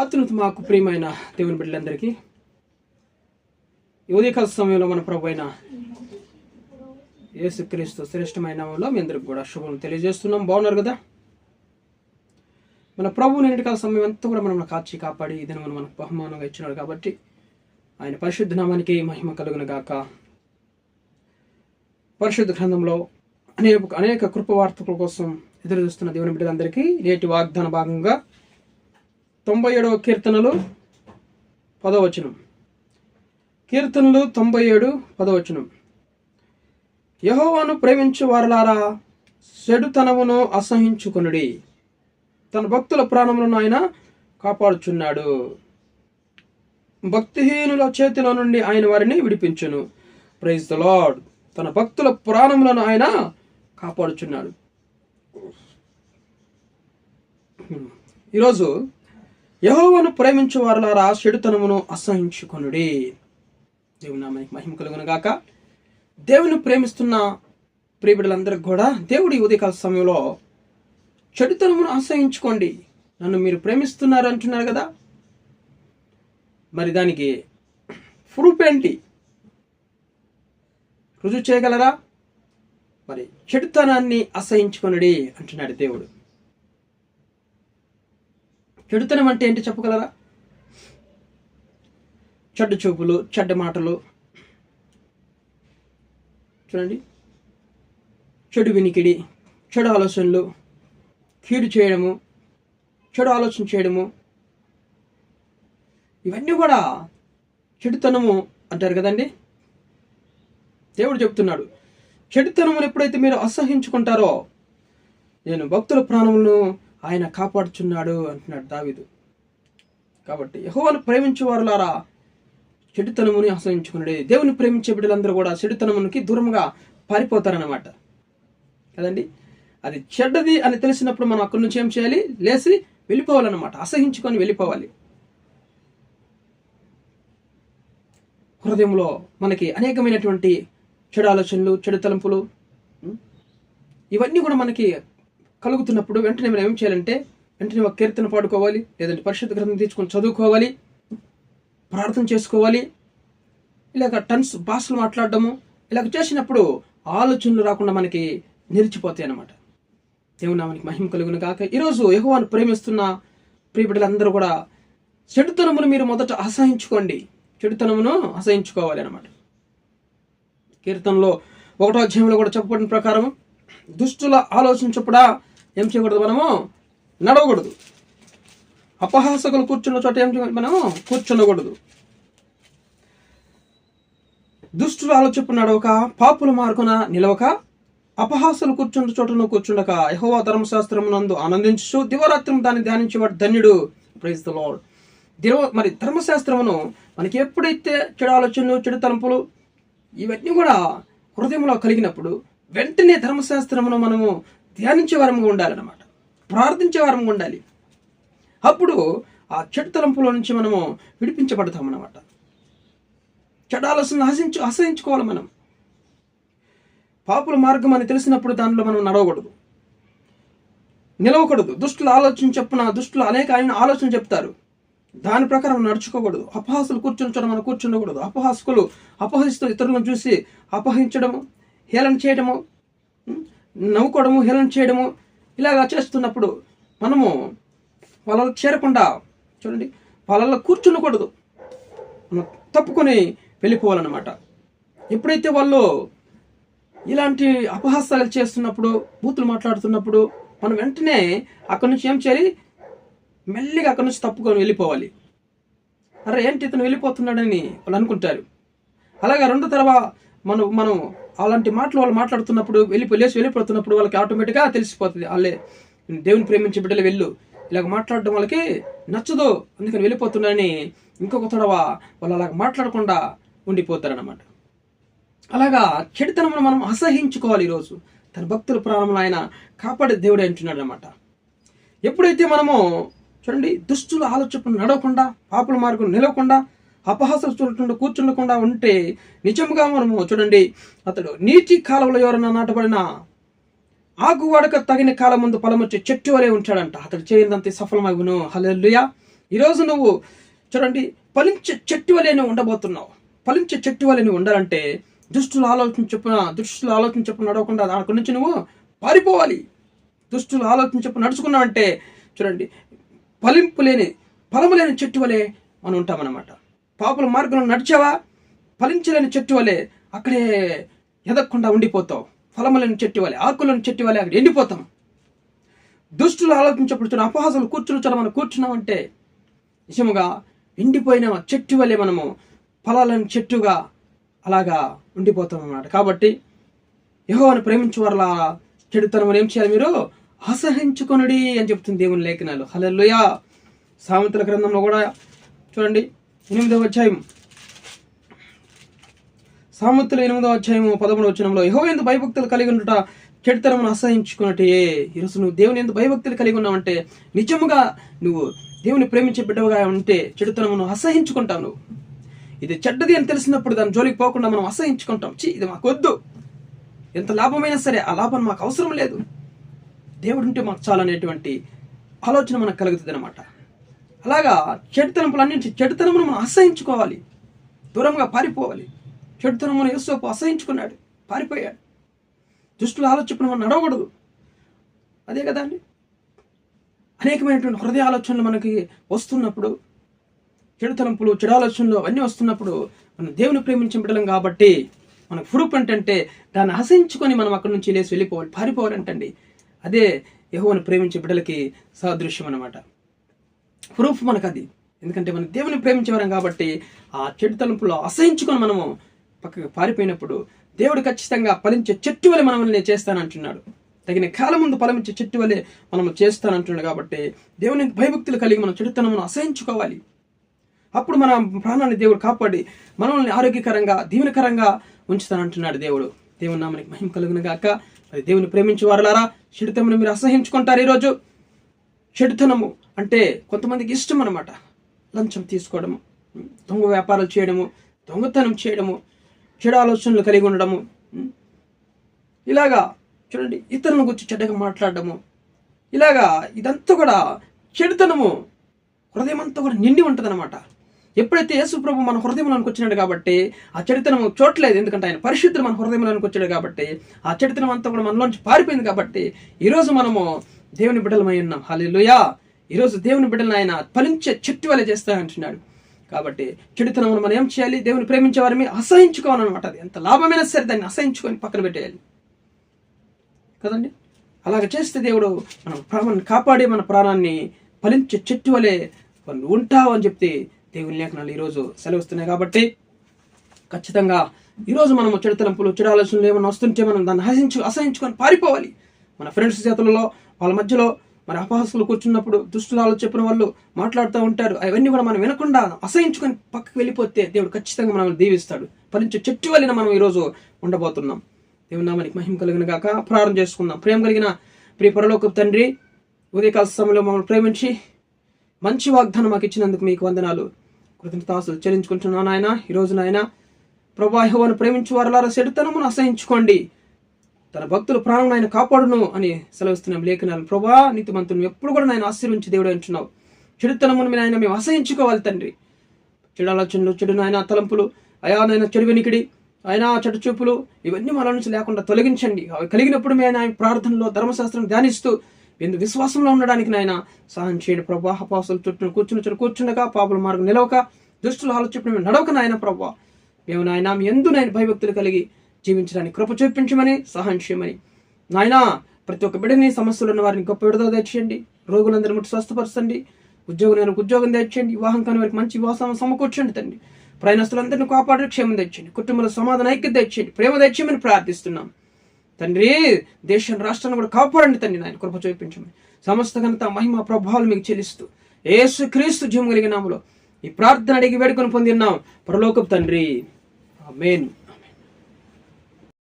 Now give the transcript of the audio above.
అత్యున్నత మాకు ప్రియమైన దేవుని బిడ్డలందరికీ ఉదయకాల సమయంలో మన ప్రభు అయిన యేసుక్రీస్తు శ్రేష్టమైన నామములో మీ అందరికి కూడా శుభం తెలియజేస్తున్నాం. బాగున్నారు కదా? మన ప్రభు నిన్నటికాల సమయం అంతా కూడా మనం కాచి కాపాడి ఈ దినం మనకు బహుమానంగా ఇచ్చినాడు కాబట్టి ఆయన పరిశుద్ధ నామానికి మహిమ కలుగును గాక. పరిశుద్ధ గ్రంథంలో అనేక కృపవార్తల కోసం ఎదురు చూస్తున్న దేవుని బిడ్డలందరికీ నేటి వాగ్దాన భాగంగా 97వ కీర్తనలు 10వ వచనం. కీర్తనలు 97 10వ వచనం. యెహోవాను ప్రేమించు వారలారా చెడుతనమును అసహించుకొనుడి, తన భక్తుల ప్రాణములను ఆయన కాపాడుచున్నాడు. భక్తిహీనుల చేతిలో నుండి ఆయన వారిని విడిపించును. Praise the lord. తన భక్తుల ప్రాణములను ఆయన కాపాడుచున్నాడు. ఈరోజు యెహోవాను ప్రేమించు వారలారా చెడుతనమును అసహించుకొనుడి. దేవుని నామానికి మహిమ కలుగును గాక. దేవుని ప్రేమిస్తున్న ప్రియబిడ్డలందరికీ కూడా దేవుడి ఉదయకాల సమయంలో చెడుతనమును అసహించుకోండి, నన్ను మీరు ప్రేమిస్తున్నారు అంటున్నారు కదా, మరి దానికి ప్రూఫ్ ఏంటి? రుజువు చేయగలరా? మరి చెడుతనాన్ని అసహించుకొనుడి అంటున్నాడు దేవుడు. చెడుతనం అంటే ఏంటి చెప్పగలరా? చెడ్డ చూపులు, చెడ్డ మాటలు, చూడండి, చెడు వినికిడి, చెడు ఆలోచనలు, కీడు చేయడము, చెడు ఆలోచన చేయడము, ఇవన్నీ కూడా చెడుతనము అంటారు కదండి. దేవుడు చెప్తున్నాడు, చెడుతనమును ఎప్పుడైతే మీరు అసహించుకుంటారో నేను భక్తుల ప్రాణములను ఆయన కాపాడుచున్నాడు అంటున్నాడు దావీదు. కాబట్టి యెహోవాను ప్రేమించే వారులారా చెడుతనముని అసహించుకున్నాడు. దేవుని ప్రేమించే బిడ్డలందరూ కూడా చెడుతనమునికి దూరంగా పారిపోతారన్నమాట కదండి. అది చెడ్డది అని తెలిసినప్పుడు మనం అక్కడి నుంచి ఏం చేయాలి? లేచి వెళ్ళిపోవాలన్నమాట, అసహించుకొని వెళ్ళిపోవాలి. హృదయంలో మనకి అనేకమైనటువంటి చెడు ఆలోచనలు, చెడు తలంపులు ఇవన్నీ కూడా మనకి కలుగుతున్నప్పుడు వెంటనే మనం ఏం చేయాలంటే వెంటనే ఒక కీర్తన పాడుకోవాలి, లేదంటే పరిశుద్ధ గ్రంథం తీసుకొని చదువుకోవాలి, ప్రార్థన చేసుకోవాలి. ఇలాగ టన్స్ భాషలు మాట్లాడడము ఇలాగ చేసినప్పుడు ఆలోచనలు రాకుండా మనకి నిలిచిపోతాయి అన్నమాట. దేవుని నామానికి మహిమ కలుగును గాక. ఈరోజు యెహోవాను ప్రేమిస్తున్న ప్రియబిడ్డలందరూ కూడా చెడుతనమును మీరు మొదట అసహించుకోండి, చెడుతనమును అసహించుకోవాలి అన్నమాట. కీర్తనలో 1వ అధ్యాయంలో కూడా చెప్పబడిన ప్రకారం దుష్టుల ఆలోచన చొప్పున ఏం చేయకూడదు? మనము నడవకూడదు. అపహాసకులు కూర్చున్న చోట ఏం చేయకూడదు? మనము కూర్చుండకూడదు. దుష్టుల ఆలోచన నడవక, పాపుల మార్గున నిలవక, అపహాసలు కూర్చున్న చోటను కూర్చుండక, యెహోవా ధర్మశాస్త్రమునందు ఆనందించు దివారాత్రం దాన్ని ధ్యానించేవాడు ధన్యుడు. Praise the Lord. మరి ధర్మశాస్త్రమును మనకి ఎప్పుడైతే చెడు ఆలోచనలు, చెడు తలంపులు ఇవన్నీ కూడా హృదయంలో కలిగినప్పుడు వెంటనే ధర్మశాస్త్రమును మనము ధ్యానించే వారంగా ఉండాలన్నమాట, ప్రార్థించే వారంగా ఉండాలి. అప్పుడు ఆ చెడు తలంపుల నుంచి మనము విడిపించబడతామన్నమాట. చెడు ఆలోచనలు అసహించుకోవాలి. మనం పాపుల మార్గం అని తెలిసినప్పుడు దానిలో మనం నడవకూడదు, నిలవకూడదు. దుష్టుల ఆలోచన చెప్పున దుష్టులు అనేక ఆలోచన చెప్తారు, దాని ప్రకారం నడుచుకోకూడదు. అపహాసులు కూర్చుని చోట మనం కూర్చుండకూడదు. అపహాసకులు అపహసిస్తూ ఇతరులను చూసి అపహరించడము, హేళన చేయడము, నవ్వుకోవడము, హేళన చేయడము ఇలాగా చేస్తున్నప్పుడు మనము వాళ్ళలో చేరకుండా, చూడండి, వాళ్ళలో కూర్చుండకూడదు, మనం తప్పుకొని వెళ్ళిపోవాలన్నమాట. ఎప్పుడైతే వాళ్ళు ఇలాంటి అపహాసాలు చేస్తున్నప్పుడు, బూతులు మాట్లాడుతున్నప్పుడు మనం వెంటనే అక్కడి నుంచి ఏం చేయాలి? మెల్లిగా అక్కడి నుంచి తప్పుకొని వెళ్ళిపోవాలి. అరే ఏంటి ఇతను వెళ్ళిపోతున్నాడని వాళ్ళు అనుకుంటారు. అలాగే రెండో తర్వాత మనం అలాంటి మాటలు వాళ్ళు మాట్లాడుతున్నప్పుడు లేచి వెళ్ళిపోతున్నప్పుడు వాళ్ళకి ఆటోమేటిక్గా తెలిసిపోతుంది, వాళ్ళే దేవుని ప్రేమించే బిడ్డలు వెళ్ళు, ఇలాగ మాట్లాడడం వాళ్ళకి నచ్చదు, అందుకని వెళ్ళిపోతున్నారని ఇంకొక తడవ వాళ్ళు అలాగ మాట్లాడకుండా ఉండిపోతారన్నమాట. అలాగా చెడుతనమును మనం అసహించుకోవాలి. ఈరోజు తన భక్తుల ప్రాణములు ఆయన కాపాడే దేవుడే అంటున్నాడు అన్నమాట. ఎప్పుడైతే మనము చూడండి దుష్టుల ఆలోచన నడవకుండా, పాపుల మార్గం నిలవకుండా, అపహాసాలు చూడకుండా కూర్చుండకుండా ఉంటే నిజంగా మనము చూడండి, అతడు నీటి కాలంలో ఎవరైనా నాటబడిన ఆకు వాడక తగిన కాలం ముందు ఫలమొచ్చే చెట్టు వలె ఉంటాడంట. అతడు చేయదంతే సఫలమగును. హల్లెలూయా. ఈరోజు నువ్వు చూడండి, ఫలించే చెట్టు వలె నువ్వు ఉండబోతున్నావు. ఫలించే చెట్టు వలె నువ్వు ఉండాలంటే దుష్టుల ఆలోచన చొప్పున నడవకుండా దాని నుంచి నువ్వు పారిపోవాలి. దుష్టుల ఆలోచన చొప్పున నడుచుకున్నావంటే చూడండి, ఫలము లేని చెట్టు వలె మనం ఉంటామన్నమాట. పాపుల మార్గంలో నడిచావా, ఫలించలేని చెట్టు వలె అక్కడే ఎదగకుండా ఉండిపోతావు. ఫలము లేని చెట్టు వలె, ఆకులేని చెట్టు వలె అక్కడ ఎండిపోతాం. దుష్టులు ఆలోచించప్పుడు అపహాసాలు మనం కూర్చున్నామంటే నిజముగా ఎండిపోయిన చెట్టు వలె మనము ఫలాలను చెట్టుగా అలాగా ఉండిపోతాం అన్నమాట. కాబట్టి యెహోవాను ప్రేమించు వారలా చెడుతనం ఏం చేయాలి, మీరు అసహించుకొనుడి అని చెప్తుంది దేవుని లేఖనాలు. హల్లెలూయా. సామెతల గ్రంథంలో కూడా చూడండి, 8వ అధ్యాయం, సామెతలు 8వ అధ్యాయము 11వ వచనంలో, యెహోవా యందు భయభక్తులు కలిగి ఉండుట చెడుతనమును అసహించుకున్నట్టే. ఈరోజు నువ్వు దేవుని యందు భయభక్తులు కలిగి ఉన్నావంటే, నిజముగా నువ్వు దేవుని ప్రేమించే బిడ్డగా ఉంటే చెడుతనమును అసహించుకుంటావు. నువ్వు ఇది చెడ్డది అని తెలిసినప్పుడు దాని జోలికి పోకుండా మనం అసహించుకుంటాం. ఇది మాకు వద్దు, ఎంత లాభమైనా సరే ఆ లాభం మాకు అవసరం లేదు, దేవుడు ఉంటే మాకు చాలనేటువంటి ఆలోచన మనకు కలుగుతుంది అనమాట. అలాగా చెడుతనమును మనం అసహించుకోవాలి, దూరంగా పారిపోవాలి. చెడుతనమును యోసేపు అసహించుకున్నాడు, పారిపోయాడు. దుష్టుల ఆలోచన మనం నడవకూడదు. అదే కదా అండి, అనేకమైనటువంటి హృదయ ఆలోచనలు మనకి వస్తున్నప్పుడు, చెడు ఆలోచనలు అవన్నీ వస్తున్నప్పుడు మనం దేవుని ప్రేమించిన బిడ్డలం కాబట్టి మనకు ప్రూఫ్ ఏంటంటే దాన్ని అసహించుకొని మనం అక్కడి నుంచి లేచి వెళ్ళిపోవాలి, పారిపోవాలంటండి. అదే యెహోవాను ప్రేమించే బిడ్డలకి సాదృశ్యం అనమాట. ప్రూఫ్ మనకు అది. ఎందుకంటే మనం దేవుని ప్రేమించేవారం కాబట్టి ఆ చెడు తలంపులో అసహించుకొని మనము పక్కకు పారిపోయినప్పుడు దేవుడు ఖచ్చితంగా ఫలించే చెట్టు వలె మనల్ని చేస్తానంటున్నాడు. తగిన కాలం ముందు ఫలమించే చెట్టు వలె మనము చేస్తానంటున్నాడు. కాబట్టి దేవుని భయభక్తులు కలిగి మనం చెడుతనమును అసహించుకోవాలి. అప్పుడు మన ప్రాణాన్ని దేవుడు కాపాడి మనల్ని ఆరోగ్యకరంగా దీవెనకరంగా ఉంచుతానంటున్నాడు దేవుడు. దేవుని నామానికి మహిమ కలుగును గాక. మరి దేవుని ప్రేమించే వారలారా, చెడుతనమును మీరు అసహించుకుంటారు. ఈరోజు చెడుతనము అంటే కొంతమందికి ఇష్టం అనమాట. లంచం తీసుకోవడము, దొంగ వ్యాపారాలు చేయడము, దొంగతనం చేయడము, చెడు ఆలోచనలు కలిగి ఉండడము, ఇలాగా చూడండి, ఇతరుల గురించి చెడ్డగా మాట్లాడడము, ఇలాగా ఇదంతా కూడా చెడుతనము హృదయం అంతా కూడా నిండి ఉంటుంది అనమాట. ఎప్పుడైతే యేసు ప్రభు మన హృదయంలోనికి వచ్చినాడు కాబట్టి ఆ చెడుతనము చూడలేదు. ఎందుకంటే ఆయన పరిశుద్ధులు మన హృదయంలోనికి వచ్చాడు కాబట్టి ఆ చెడుతనం అంతా కూడా మనలోంచి పారిపోయింది. కాబట్టి ఈరోజు మనము దేవుని బిడ్డలమై ఉన్నాం. హల్లెలూయా. ఈరోజు దేవుని బిడ్డలను ఆయన ఫలించే చెట్టు వలె చేస్తానంటున్నాడు. కాబట్టి చెడుతనమును మనం ఏం చేయాలి, దేవుని ప్రేమించే వారిని అసహించుకోవాలన్నమాట. అది ఎంత లాభమైనా సరే దాన్ని అసహించుకొని పక్కన పెట్టేయాలి కదండి. అలాగ చేస్తే దేవుడు మనం కాపాడి మన ప్రాణాన్ని ఫలించే చెట్టు వలె ఉంటావు అని చెప్తే దేవుని లేఖనాలు ఈరోజు సెలవుస్తున్నాయి. కాబట్టి ఖచ్చితంగా ఈరోజు మనము చెడుతలంపులు, చెడు ఆలోచనలు ఏమైనా వస్తుంటే మనం దాన్ని అసహించుకొని పారిపోవాలి. మన ఫ్రెండ్స్ చేతులలో వాళ్ళ మధ్యలో మరి అపహాసులు కూర్చున్నప్పుడు దుష్టులు చెప్పిన వాళ్ళు మాట్లాడుతూ ఉంటారు. అవన్నీ కూడా మనం వినకుండా అసహించుకొని పక్కకు వెళ్ళిపోతే దేవుడు ఖచ్చితంగా మనల్ని దీవిస్తాడు. ఫలించే చెట్టు వలన మనం ఈరోజు ఉండబోతున్నాం. దేవుని నామానికి మహిమ కలిగిన గాక. ప్రారంభం చేసుకుందాం. ప్రేమ కలిగిన ప్రియ పరలోకపు తండ్రి, ఉదయకాల సమయంలో మమ్మల్ని ప్రేమించి మంచి వాగ్దానం మాకు ఇచ్చినందుకు మీకు వందనాలు, కృతజ్ఞతాస్తులు చెల్లించుకుంటున్నాను నాయన. ఈరోజు నాయన ప్రభువా, యెహోవాను ప్రేమించు వారలారా చెడుతనమును అసహించుకోండి, తన భక్తులు ప్రాణం ఆయన కాపాడును అని సెలవిస్తున్నాం లేఖనాలు. ప్రభువా, నీతిమంతులను ఎప్పుడు కూడా నాయన ఆశీర్వించి దేవుడు అంటున్నావు. చెడుతనమును మీ నాయన మేము అసహించుకోవాలి తండ్రి. చెడు ఆలోచనలు, చెడు నాయన తలంపులు, అయానైనా చెడు వెనికిడి, ఆయన చెడు చూపులు, ఇవన్నీ మన నుంచి లేకుండా తొలగించండి. అవి కలిగినప్పుడు మేము ఆయన ప్రార్థనలో ధర్మశాస్త్రం ధ్యానిస్తూ ఎందు విశ్వాసంలో ఉండడానికి నాయన సహాయం చేయండి ప్రభా. అపహాసులు చుట్టూ కూర్చుండగా, పాపుల మార్గం నిలవక, దుష్టుల ఆలోచన మేము నడవక నాయన ప్రభా, మేము నాయన మీ యందు నాయన భయభక్తులు కలిగి జీవించడానికి కృప చూపించమని సహాయం చేయమని నాయన. ప్రతి ఒక్క బిడ్డని, సమస్యలు ఉన్న వారిని గొప్ప విడుదల తెచ్చేయండి. రోగులందరూ ముట్టి స్వస్థపరచండి. ఉద్యోగం తెచ్చండి. వివాహం కాని వారికి మంచి వివాహం సమకూర్చండి తండ్రి. ప్రయాణస్తులందరినీ కాపాడి క్షేమం తెచ్చండి. కుటుంబంలో సమాధానం ఐక్యత తెచ్చండి. ప్రేమ తెచ్చేయమని ప్రార్థిస్తున్నాం తండ్రి. దేశం రాష్ట్రాన్ని కూడా కాపాడండి తండ్రి. నాయన కృప చూపించమని సమస్త ఘనత మహిమ ప్రభావాలు మీకు చెల్లిస్తూ యేసుక్రీస్తు జీవం కలిగిన నామములో ఈ ప్రార్థన అడిగి వేడుకొని పొందిన్నాం పరలోకపు తండ్రి. ఆమేన్.